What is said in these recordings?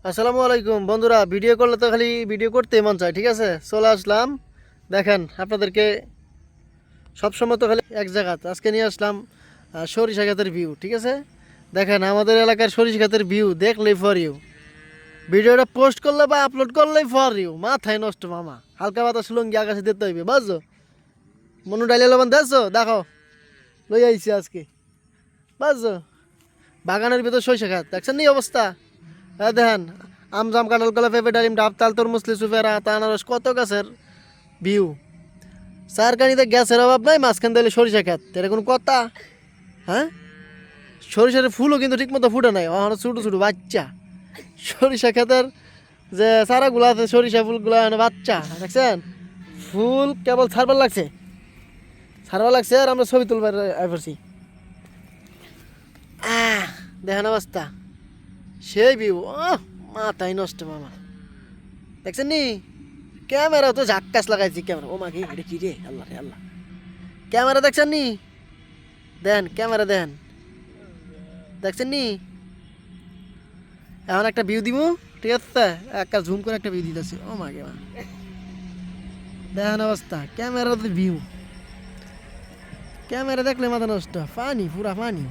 আসসালামু আলাইকুম বন্ধুরা, ভিডিও করলে তো খালি ভিডিও করতে মন চায়। ঠিক আছে, চলে আসলাম। দেখেন আপনাদেরকে সবসময় তো খালি এক জায়গাতে, আজকে নিয়ে আসলাম সরিষা ক্ষেতের ভিউ। ঠিক আছে, দেখেন আমাদের এলাকার সরিষা ক্ষেতের ভিউ দেখলেই ফর ইউ। ভিডিওটা পোস্ট করলে বা আপলোড করলেই ফর ইউ। মাথায় নষ্ট মামা, হালকা বাতাস লুঙ্গি আকাশে দিতে হইবে, বুঝছো? মনু ডাইলে লবণ দেখছো, দেখো লই আইছি আজকে, বুঝছো? বাগানের ভিতর সরিষা ক্ষেত দেখছেন নি অবস্থা। হ্যাঁ দেখেন, আম জাম কাঁঠাল কলা পেঁপে ডালিম ডাব তাল তরমুজ লিচু পেয়ারা আতা আনারস কত গাছের ভিউ। চারকানিতে গ্যাসের অভাব নাই, মাঝখান দিলে সরিষা ক্ষেত, এটা কোনো কথা? হ্যাঁ, সরিষার ফুলও কিন্তু ঠিক মতো ফুটে নাই, ওখানে ছোটো ছোটো বাচ্চা। সরিষা ক্ষেতের যে চারাগুলো আছে, সরিষা ফুলগুলো বাচ্চা দেখছেন, ফুল কেবল ছাড়বার লাগছে, ছাড়বার লাগছে, আর আমরা ছবি তুলবার আইছি। দেখেন অবস্থা, সেই ভিউ। মাথায় নষ্ট মামা, দেখছেন নি? ক্যামেরা তো ঝাক্কাস লাগাইছি, ক্যামেরা ও মাকে এটা কি রে, আল্লাহ রে আল্লাহ। ক্যামেরা দেখছেন নি? দেন ক্যামেরা দেন, দেখছেন নি? এখন একটা ভিউ দিব, ঠিক আছে, একটা জুম করে একটা ভিউ দিতেছি। ও মাকে মা, দেখেন অবস্থা, ক্যামেরা তো ভিউ, ক্যামেরা দেখলে মাথা নষ্ট, পানি পুরা পানি।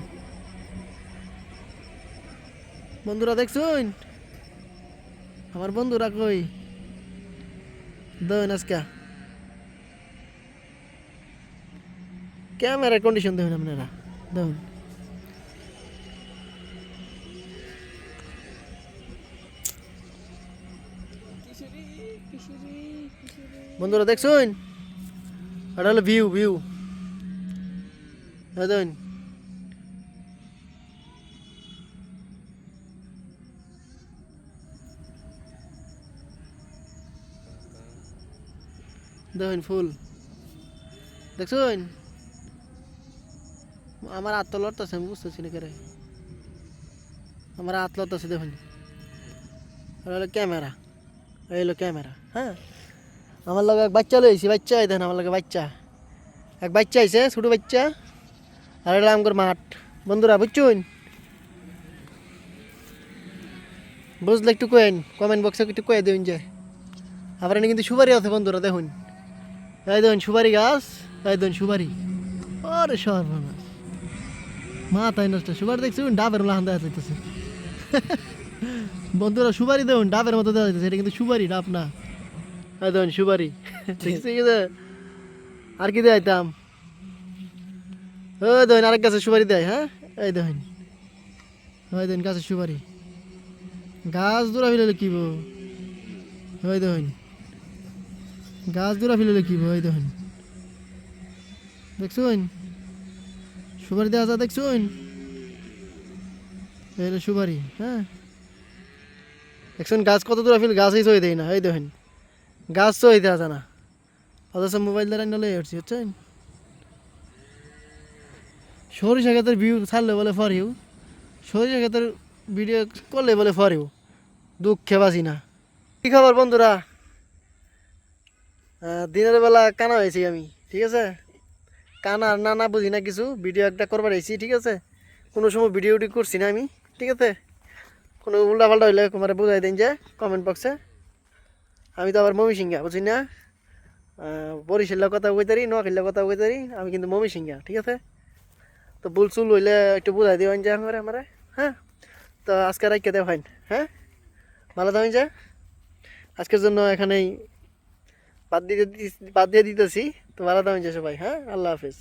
বন্ধুরা দেখছুন, আমার বন্ধুরা কই দেন আজকে ক্যামেরার কন্ডিশন দেখুন আপনারা, দেখুন। বন্ধুরা দেখছুন, এটা হলো ভিউ ভিউ, দেখুন। দেখুন ফুল, দেখছুন? আমার হাত তো লড়তেছে, আমি বুঝতেছি না কেরে আমার হাত লড়তেছে। দেখুন, এটা হলো ক্যামেরা, এই হলো ক্যামেরা। হ্যাঁ, আমার লগে এক বাচ্চা লইছি, বাচ্চা এই দেখেন, আমার লগে বাচ্চা এক বাচ্চা আইছে, ছোটো বাচ্চা। আর এটা আমার মাঠ। বন্ধুরা বুঝছুন? বুঝলে একটু কেন কমেন্ট বক্সে একটু কয়ে দেবেন যে। আবার এনে কিন্তু সুপারি আছে বন্ধুরা, দেখুন। এই দেখুন সুপারি গাছ, এই দেখুন সুপারি। আরে সর্বনাশ, মাথায় নষ্ট। সুপারি দেখছুন, ডাবের লাহান দেওয়া যাইতেছে। বন্ধুরা সুপারি দেখুন, ডাবের মতো দেওয়া যাইতেছে, এটা কিন্তু সুপারি, ডাব না। এই দেখুন সুপারি। ঠিক আছে, আর কি দেখাইতাম? ওই দেখুন আরেক গাছের সুপারি দেয়। হ্যাঁ, এই দেখুন, ওই দেখুন গাছের সুপারি। গাছ দূরা ফেলে কি বো, ওই দেখুন গাছ দূরা ফেলে কি বো, ওই দেখুন। দেখছুন সুপারি দেওয়া যা, দেখছুন? এই সুপারি। হ্যাঁ, দেখছুন গাছ কত দূরা ফেলে, গাছই চই দেয় না। এই দেখুন গাছ চই দেওয়া যায় না, অথচ মোবাইল দ্বারা নলে হচ্ছে, হচ্ছেন? সরিষা ক্ষেতের ভিউ ছাড়লে বলে ফর ইউ, সরিষা ক্ষেতের ভিডিও করলে বলে ফর ইউ। দুঃখে বাঁচি না। কি খবর বন্ধুরা? দিনের বেলা কানা হয়েছি আমি। ঠিক আছে, কানা আর না না বুঝি না কিছু, ভিডিও একটা করবার আইছি। ঠিক আছে, কোনো সময় ভিডিও করছি না আমি। ঠিক আছে, কোনো উল্টা পাল্টা হইলে তোমার বুঝাই দিন যে কমেন্ট বক্সে। আমি তো আবার মমি সিংহা, বুঝি না? বরিশালের কথা কইতারি, নোয়াখালীর কথা কইতারি, আমি কিন্তু মমি সিংহা। ঠিক আছে, তো ভুল চুল হইলে একটু বুঝাই দিবেন যে আমার। হ্যাঁ, তো আজকে রাখতে দেওয়া হয়। হ্যাঁ, ভালো থাকেন যে। আজকের জন্য এখানেই বাদ দিয়ে দিতেছি। তো ভালো থাকেন যে সবাই। হ্যাঁ, আল্লাহ হাফেজ।